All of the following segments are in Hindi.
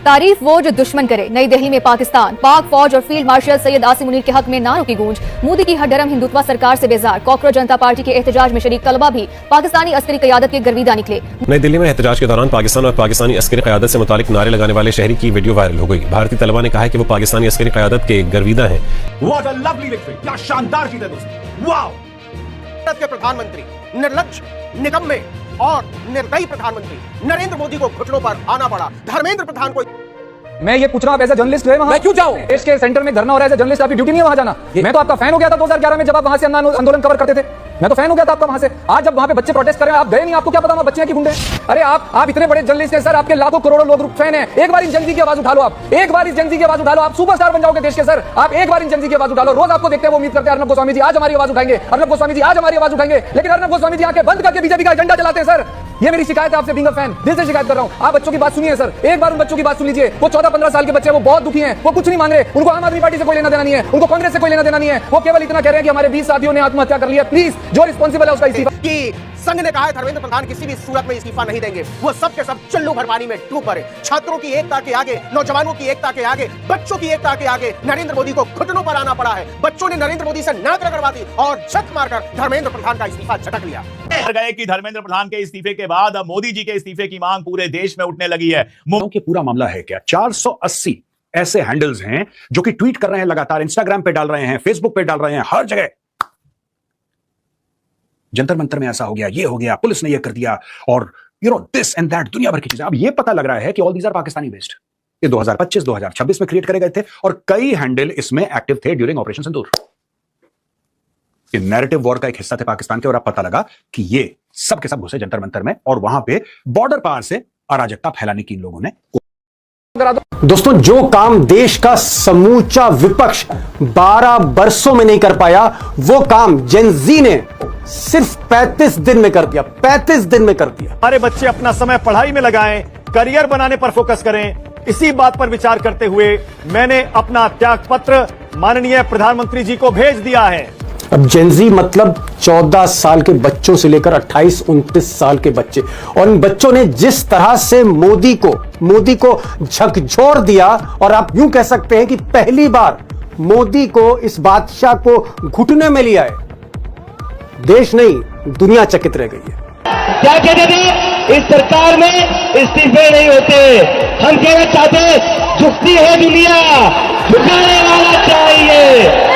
तारीफ वो जो दुश्मन करे। नई दिल्ली में पाकिस्तान, पाक फौज और फील्ड मार्शल सैयद आसिम मुनीर के हक में नारों की गूंज। मोदी की हरदरम हिंदुत्वा सरकार से बेजार। कॉकरोच जनता पार्टी के एहतजाज में शरीक तलबा भी पाकिस्तानी अस्करी क़यादत के गर्विदा निकले। नई दिल्ली में एहतजाज के दौरान पाकिस्तान और पाकिस्तानी अस्करी क़यादत से मुतालिक नारे लगाने वाले शहरी की वीडियो वायरल हो गई। भारतीय तलबा ने कहा है कि वो पाकिस्तानी अस्करी क़यादत के गर्विदा हैं। What a lovely victory! क्या शानदार जीत है दोस्तों! वाओ! भारत के प्रधानमंत्री निर्लज्ज, निकम्मे और निर्दयी प्रधानमंत्री नरेंद्र मोदी को घुटनों पर आना पड़ा। धर्मेंद्र प्रधान को मैं ये पूछ रहा हूं, आप एज जर्नलिस्ट है वहां, मैं क्यों जाऊं? देश के सेंटर में धरना हो रहा है, जर्नलिस्ट आपकी ड्यूटी नहीं है वहां जाना। मैं तो आपका फैन हो गया था 2011 में जब आप वहां से आंदोलन कवर करते थे। मैं तो फैन हो गया था आपका वहां से। आज जब वहां पे बच्चे प्रोटेस्ट कर रहे हैं, आप गए नहीं, आपको क्या पता वहां बच्चे हैं कि गुंडे? अरे आप इतने बड़े जर्नलिस्ट हैं सर, आपके लाखों करोड़ों लोग फैन हैं। एक बार इन जनजी की आवाज उठा लो, आप एक बार इस जनजी की आवाज उठा लो, आप सुपरस्टार बन जाओगे देश के सर। आप एक बार इन जनजी की आवाज उठा लो। रोज आपको देखते हैं, वो उम्मीद करते हैं अर्नब गोस्वामी जी आज हमारी आवाज उठाएंगे, अर्नब गोस्वामी जी आज हमारी आवाज उठाएंगे। लेकिन अर्नब गोस्वामी जी आके बंद करके बीजेपी का एजेंडा चलाते हैं सर। ये मेरी शिकायत है आपसे, बीइंग अ फैन, दिल से शिकायत कर रहा हूं। आप बच्चों की बात सुनिए सर, एक बार उन बच्चों की बात सुन लीजिए। वो 14-15 साल के बच्चे, वो बहुत दुखी हैं, वो कुछ नहीं मांग रहे। उनको आम आदमी पार्टी से कोई लेना देना नहीं है, उनको कांग्रेस से कोई लेना देना नहीं है। वो केवल इतना कह रहे हैं कि हमारे 20 साथियों ने आत्महत्या कर लिया। प्लीज जो रिस्पॉन्सिबल है उसका इस्तीफा। कि संघ ने कहा है धर्मेंद्र प्रधान किसी भी सूरत में इस्तीफा नहीं देंगे। वो सब के सब चुल्लू भर पानी में डूब पड़े। छात्रों की एकता के आगे, नौजवानों की एकता के आगे, बच्चों की एकता के आगे नरेंद्र मोदी को घुटनों पर आना पड़ा है। बच्चों ने नरेंद्र मोदी से नाक रगड़वा दी और छत मारकर धर्मेंद्र प्रधान का इस्तीफा झटक लिया। गए कि धर्मेंद्र प्रधान के इस्तीफे के बाद अब मोदी जी के इस्तीफे की मांग पूरे देश में उठने लगी है। कि पूरा मामला है क्या? 480 ऐसे हैंडल्स हैं जो कि ट्वीट कर रहे हैं लगातार, इंस्टाग्राम पे डाल रहे हैं, फेसबुक पे डाल रहे हैं, हर जगह जंतर मंतर में ऐसा हो गया, ये हो गया, पुलिस ने ये कर दिया और दिस एंड दैट, दुनिया भर की चीजें। अब ये पता लग रहा है कि all these are Pakistani based. ये 2025 2026 में क्रिएट करे गए थे और कई हैंडल इसमें एक्टिव थे ड्यूरिंग ऑपरेशन सिंदूर। ये नैरेटिव वॉर का एक हिस्सा थे पाकिस्तान के और अब पता लगा कि ये सब के सब घुसे जंतर मंतर में और वहां पे बॉर्डर पार से अराजकता फैलाने की इन लोगों ने। दोस्तों, जो काम देश का समूचा विपक्ष 12 वर्षों में नहीं कर पाया, वो काम जेनजी ने सिर्फ 35 दिन में कर दिया। 35 दिन में कर दिया। हमारे बच्चे अपना समय पढ़ाई में लगाएं, करियर बनाने पर फोकस करें। इसी बात पर विचार करते हुए मैंने अपना त्याग पत्र माननीय प्रधानमंत्री जी को भेज दिया है। अब जेनजी मतलब 14 साल के बच्चों से लेकर 28-29 साल के बच्चे, और इन बच्चों ने जिस तरह से मोदी को झकझोर दिया, और आप यूं कह सकते हैं कि पहली बार मोदी को, इस बादशाह को घुटने में लिया है। देश नहीं, दुनिया चकित रह गई है। क्या कहते थे? इस सरकार में इस्तीफे नहीं होते। हम कहना चाहते, झुकती है दुनिया, झुकाने वाला चाहिए।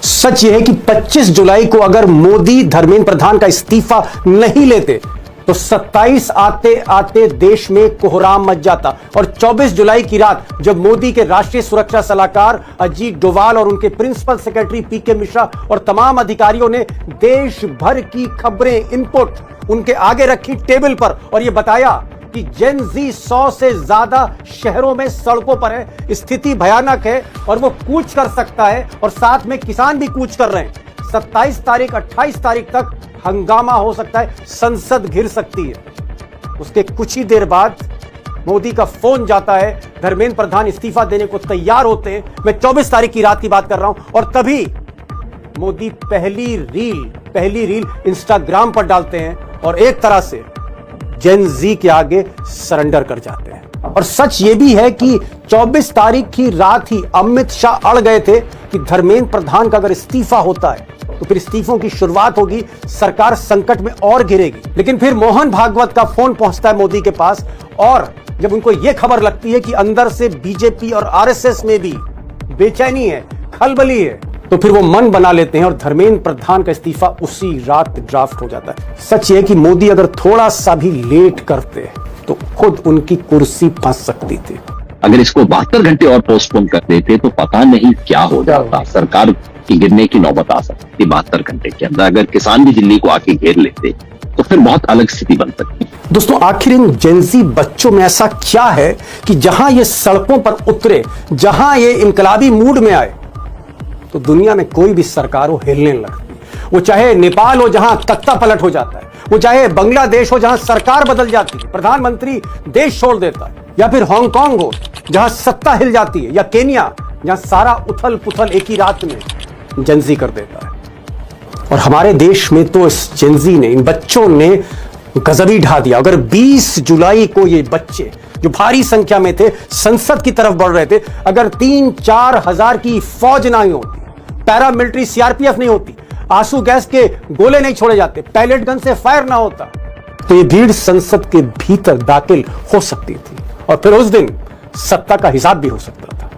सच यह है कि 25 जुलाई को अगर मोदी धर्मेंद्र प्रधान का इस्तीफा नहीं लेते तो 27 आते आते देश में कोहराम मच जाता। और 24 जुलाई की रात जब मोदी के राष्ट्रीय सुरक्षा सलाहकार अजीत डोभाल और उनके प्रिंसिपल सेक्रेटरी पीके मिश्रा और तमाम अधिकारियों ने देश भर की खबरें, इनपुट उनके आगे रखी टेबल पर और यह बताया कि जेन जी 100 से ज्यादा शहरों में सड़कों पर है, स्थिति भयानक है और वो कूच कर सकता है और साथ में किसान भी कूच कर रहे हैं। 27 तारीख 28 तारीख तक हंगामा हो सकता है, संसद घिर सकती है। उसके कुछ ही देर बाद मोदी का फोन जाता है, धर्मेंद्र प्रधान इस्तीफा देने को तैयार होते हैं। मैं 24 तारीख की रात की बात कर रहा हूं और तभी मोदी पहली रील इंस्टाग्राम पर डालते हैं और एक तरह से जेन जी के आगे सरेंडर कर जाते हैं। और सच ये भी है कि 24 तारीख की रात ही अमित शाह अड़ गए थे कि धर्मेंद्र प्रधान का अगर इस्तीफा होता है तो फिर इस्तीफों की शुरुआत होगी, सरकार संकट में और घिरेगी। लेकिन फिर मोहन भागवत का फोन पहुंचता है मोदी के पास और जब उनको यह खबर लगती है कि अंदर से बीजेपी और आरएसएस में भी बेचैनी है, खलबली है, तो फिर वो मन बना लेते हैं और धर्मेंद्र प्रधान का इस्तीफा उसी रात ड्राफ्ट हो जाता है। सच ये कि मोदी अगर थोड़ा सा भी लेट करते तो खुद उनकी कुर्सी फंस सकती थी। अगर इसको 72 घंटे और पोस्टपोन कर देते तो पता नहीं क्या हो जाता। सरकार की गिरने की नौबत आ सकती थी 72 घंटे के अंदर। अगर किसान भी दिल्ली को आके घेर लेते तो फिर बहुत अलग स्थिति बन सकती। दोस्तों, आखिर इन जेनजी बच्चों में ऐसा क्या है कि जहां ये सड़कों पर उतरे, जहां ये इनकलाबी मूड में आए तो दुनिया में कोई भी सरकार हो हिलने लगती। वो चाहे नेपाल हो जहां तख्ता पलट हो जाता है, वो चाहे बांग्लादेश हो जहां सरकार बदल जाती है, प्रधानमंत्री देश छोड़ देता है, या फिर हांगकांग हो जहां सत्ता हिल जाती है, या केन्या जहां सारा उथल पुथल एक ही रात में जेनजी कर देता है। और हमारे देश में तो इस जेनजी ने, इन बच्चों ने गजब ही ढा दिया। अगर 20 जुलाई को ये बच्चे जो भारी संख्या में थे, संसद की तरफ बढ़ रहे थे, अगर 3-4 हजार की फौज नहीं होती, पैरामिलिट्री सीआरपीएफ नहीं होती, आंसू गैस के गोले नहीं छोड़े जाते, पैलेट गन से फायर ना होता, तो ये भीड़ संसद के भीतर दाखिल हो सकती थी और फिर उस दिन सत्ता का हिसाब भी हो सकता था।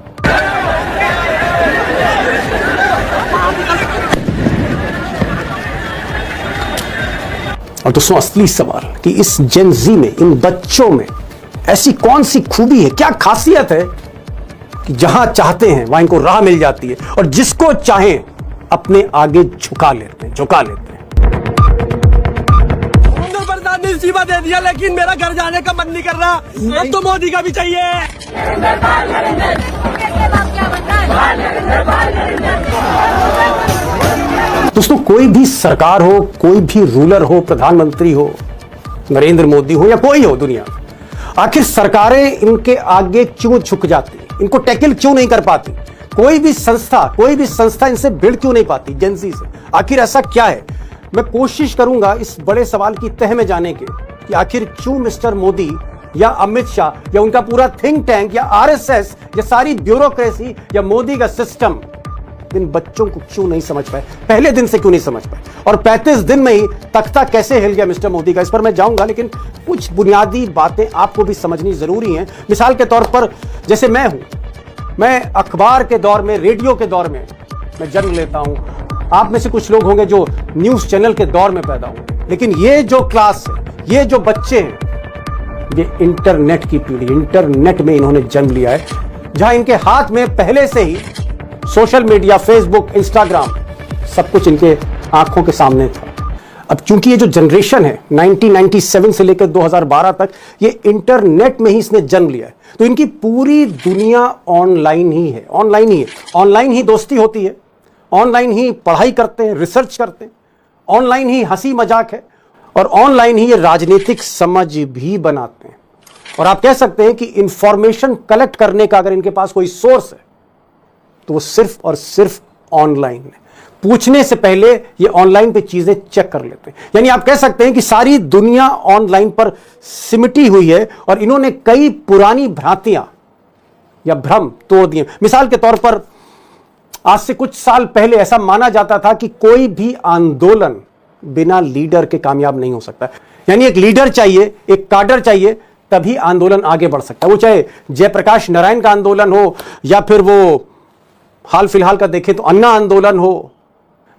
और दोस्तों, असली सवाल कि इस जेन जी में, इन बच्चों में ऐसी कौन सी खूबी है, क्या खासियत है कि जहां चाहते हैं वहां इनको राह मिल जाती है और जिसको चाहें अपने आगे झुका लेते हैं। प्रधान ने इस्तीफा दे दिया, लेकिन मेरा घर जाने का मन नहीं कर रहा। अब तो मोदी का भी चाहिए। दोस्तों, कोई भी सरकार हो, कोई भी रूलर हो, प्रधानमंत्री हो, नरेंद्र मोदी हो या कोई हो दुनिया, आखिर सरकारें इनके आगे क्यों झुक जाती, इनको टैकल क्यों नहीं कर पाती? कोई भी संस्था इनसे भिड़ क्यों नहीं पाती जेंजी से? आखिर ऐसा क्या है? मैं कोशिश करूंगा इस बड़े सवाल की तह में जाने के कि आखिर क्यों मिस्टर मोदी या अमित शाह या उनका पूरा थिंक टैंक या आरएसएस या सारी ब्यूरोक्रेसी या मोदी का सिस्टम इन बच्चों को क्यों नहीं समझ पाए, पहले दिन से क्यों नहीं समझ पाए, और 35 दिन में ही तख्ता कैसे हिल गया मिस्टर मोदी का, इस पर मैं जाऊंगा। लेकिन कुछ बुनियादी बातें आपको भी समझनी जरूरी हैं। मिसाल के तौर पर, जैसे मैं अखबार के दौर में, रेडियो के दौर में मैं जन्म लेता हूं। आप में से कुछ लोग होंगे जो न्यूज चैनल के दौर में पैदा हुए, लेकिन ये जो क्लास है, ये जो बच्चे हैं, ये इंटरनेट की पीढ़ी, इंटरनेट में इन्होंने जन्म लिया है, जहां इनके हाथ में पहले से ही सोशल मीडिया, फेसबुक, इंस्टाग्राम, सब कुछ इनके आंखों के सामने था। अब चूंकि ये जो जनरेशन है 1997 से लेकर 2012 तक, ये इंटरनेट में ही इसने जन्म लिया है, तो इनकी पूरी दुनिया ऑनलाइन ही है, ऑनलाइन ही दोस्ती होती है, ऑनलाइन ही पढ़ाई करते हैं, रिसर्च करते हैं, ऑनलाइन ही हंसी मजाक है, और ऑनलाइन ही ये राजनीतिक समझ भी बनाते हैं। और आप कह सकते हैं कि इंफॉर्मेशन कलेक्ट करने का अगर इनके पास कोई सोर्स है तो वो सिर्फ और सिर्फ ऑनलाइन है। पूछने से पहले ये ऑनलाइन पे चीजें चेक कर लेते हैं। यानी आप कह सकते हैं कि सारी दुनिया ऑनलाइन पर सिमटी हुई है और इन्होंने कई पुरानी भ्रांतियां या भ्रम तोड़ दिए। मिसाल के तौर पर, आज से कुछ साल पहले ऐसा माना जाता था कि कोई भी आंदोलन बिना लीडर के कामयाब नहीं हो सकता। यानी एक लीडर चाहिए, एक काडर चाहिए, तभी आंदोलन आगे बढ़ सकता है। वो चाहे जयप्रकाश नारायण का आंदोलन हो या फिर वो हाल फिलहाल का देखें तो अन्ना आंदोलन हो,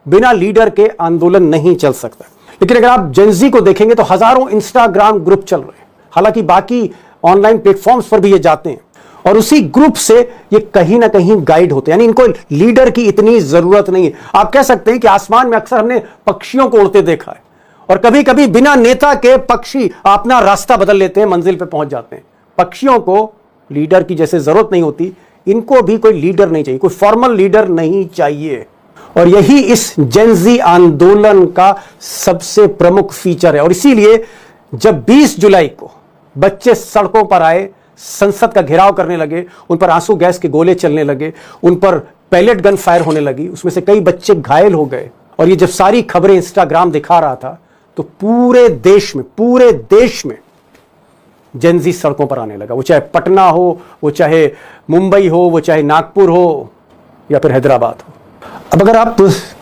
बिना लीडर के आंदोलन नहीं चल सकता। लेकिन अगर आप जेनजी को देखेंगे तो हजारों इंस्टाग्राम ग्रुप चल रहे हैं, हालांकि बाकी ऑनलाइन प्लेटफॉर्म्स पर भी ये जाते हैं और उसी ग्रुप से ये कहीं ना कहीं गाइड होते हैं। यानी इनको लीडर की इतनी जरूरत नहीं है। आप कह सकते हैं कि आसमान में अक्सर हमने पक्षियों को उड़ते देखा है और कभी कभी बिना नेता के पक्षी अपना रास्ता बदल लेते हैं, मंजिल पे पहुंच जाते हैं। पक्षियों को लीडर की जैसे जरूरत नहीं होती, इनको भी कोई लीडर नहीं चाहिए, कोई फॉर्मल लीडर नहीं चाहिए। और यही इस जेनजी आंदोलन का सबसे प्रमुख फीचर है। और इसीलिए जब 20 जुलाई को बच्चे सड़कों पर आए, संसद का घेराव करने लगे, उन पर आंसू गैस के गोले चलने लगे, उन पर पैलेट गन फायर होने लगी, उसमें से कई बच्चे घायल हो गए, और ये जब सारी खबरें इंस्टाग्राम दिखा रहा था तो पूरे देश में जेनजी सड़कों पर आने लगा। वो चाहे पटना हो, वो चाहे मुंबई हो, वो चाहे नागपुर हो या फिर हैदराबाद हो। अब अगर आप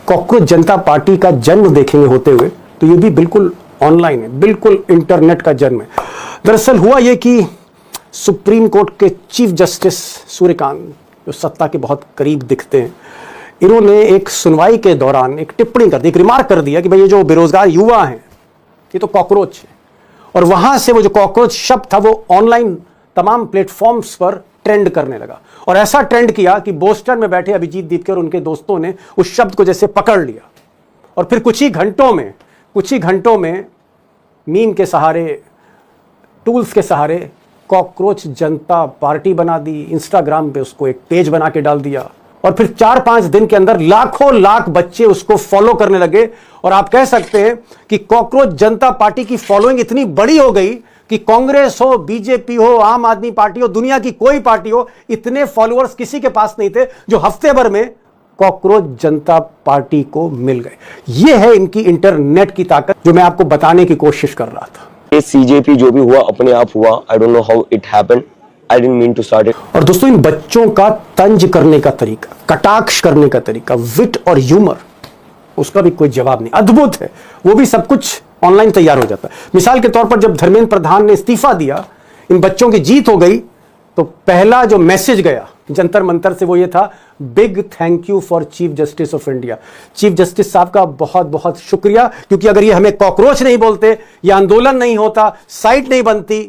कॉकरोच जनता पार्टी का जन्म देखेंगे होते हुए, तो ये भी बिल्कुल ऑनलाइन है, बिल्कुल इंटरनेट का जन्म है। दरअसल हुआ ये कि सुप्रीम कोर्ट के चीफ जस्टिस सूर्यकांत, जो सत्ता के बहुत करीब दिखते हैं, इन्होंने एक सुनवाई के दौरान एक टिप्पणी कर दी, एक रिमार्क कर दिया कि भाई ये जो बेरोजगार युवा हैं ये तो कॉकरोच है। और वहां से वो जो कॉकरोच शब्द था वो ऑनलाइन तमाम प्लेटफॉर्म्स पर ट्रेंड करने लगा, और ऐसा ट्रेंड किया कि बोस्टन में बैठे अभिजीत दीपके और उनके दोस्तों ने उस शब्द को जैसे पकड़ लिया, और फिर कुछ ही घंटों में मीम के सहारे, टूल्स के सहारे कॉकरोच जनता पार्टी बना दी, इंस्टाग्राम पे उसको एक पेज बना के डाल दिया, और फिर 4-5 दिन के अंदर लाख बच्चे उसको फॉलो करने लगे। और आप कह सकते हैं कि कॉकरोच जनता पार्टी की फॉलोइंग इतनी बड़ी हो गई कि कांग्रेस हो, बीजेपी हो, आम आदमी पार्टी हो, दुनिया की कोई पार्टी हो, इतने फॉलोअर्स किसी के पास नहीं थे जो हफ्ते भर में कॉकरोच जनता पार्टी को मिल गए। यह है इनकी इंटरनेट की ताकत, जो मैं आपको बताने की कोशिश कर रहा था। ये सीजेपी जो भी हुआ अपने आप हुआ. I don't know how it happened. I didn't mean to start it. और दोस्तों, इन बच्चों का तंज करने का तरीका, कटाक्ष करने का तरीका, विट और ह्यूमर, उसका भी कोई जवाब नहीं. अद्भुत है. वो भी सब कुछ ऑनलाइन तैयार हो जाता है. मिसाल के तौर पर जब धर्मेंद्र प्रधान ने इस्तीफा दिया, इन बच्चों की जीत हो गई, तो पहला जो मैसेज गया जंतर मंतर से वो ये था, big thank you for chief justice of India. Chief justice साहब का बहुत बहुत शुक्रिया, क्योंकि अगर ये हमें कॉकरोच नहीं बोलते, ये आंदोलन नहीं होता, साइट नहीं बनती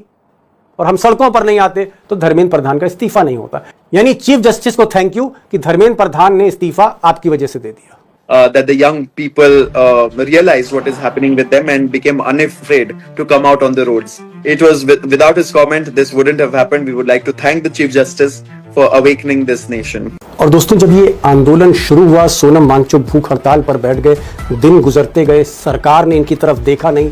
और हम सड़कों पर नहीं आते, तो धर्मेंद्र प्रधान का इस्तीफा नहीं होता. यानी चीफ जस्टिस को थैंक यू कि धर्मेंद्र प्रधान ने इस्तीफा आपकी वजह से दे दिया. That the young people realized what is happening with them and became unafraid to come out on the roads. It was without his comment, this wouldn't have happened. We would like to thank the Chief Justice for awakening this nation. और दोस्तों, जब ये आंदोलन शुरू हुआ, सोनम वांगचुक भूख हड़ताल पर बैठ गए, दिन गुजरते गए, सरकार ने इनकी तरफ देखा नहीं,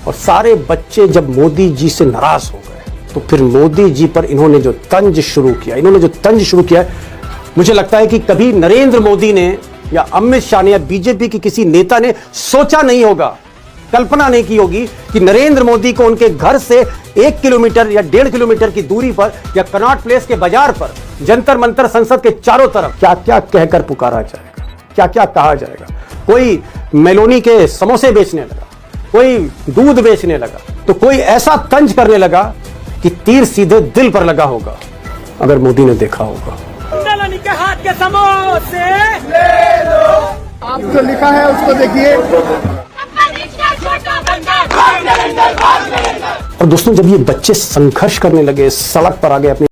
और सारे बच्चे जब मोदी जी से नाराज हो गए, तो फिर मोदी जी पर इन्होंने जो तंज शुरू किया, मुझे लगता है कि कभी नरेंद्र मोदी ने या अमित शाह ने या बीजेपी की किसी नेता ने सोचा नहीं होगा, कल्पना नहीं की होगी कि नरेंद्र मोदी को उनके घर से 1 किलोमीटर या 1.5 किलोमीटर की दूरी पर या कनॉट प्लेस के बाजार पर जंतर मंतर संसद के चारों तरफ क्या क्या कहकर पुकारा जाएगा, क्या क्या कहा जाएगा. कोई मेलोनी के समोसे बेचने लगा, कोई दूध बेचने लगा, तो कोई ऐसा तंज करने लगा कि तीर सीधे दिल पर लगा होगा, अगर मोदी ने देखा होगा. के हाथ के समोसे ले लो, आप जो लिखा है उसको देखिए. और दोस्तों, जब ये बच्चे संघर्ष करने लगे, सड़क पर आ गए, अपने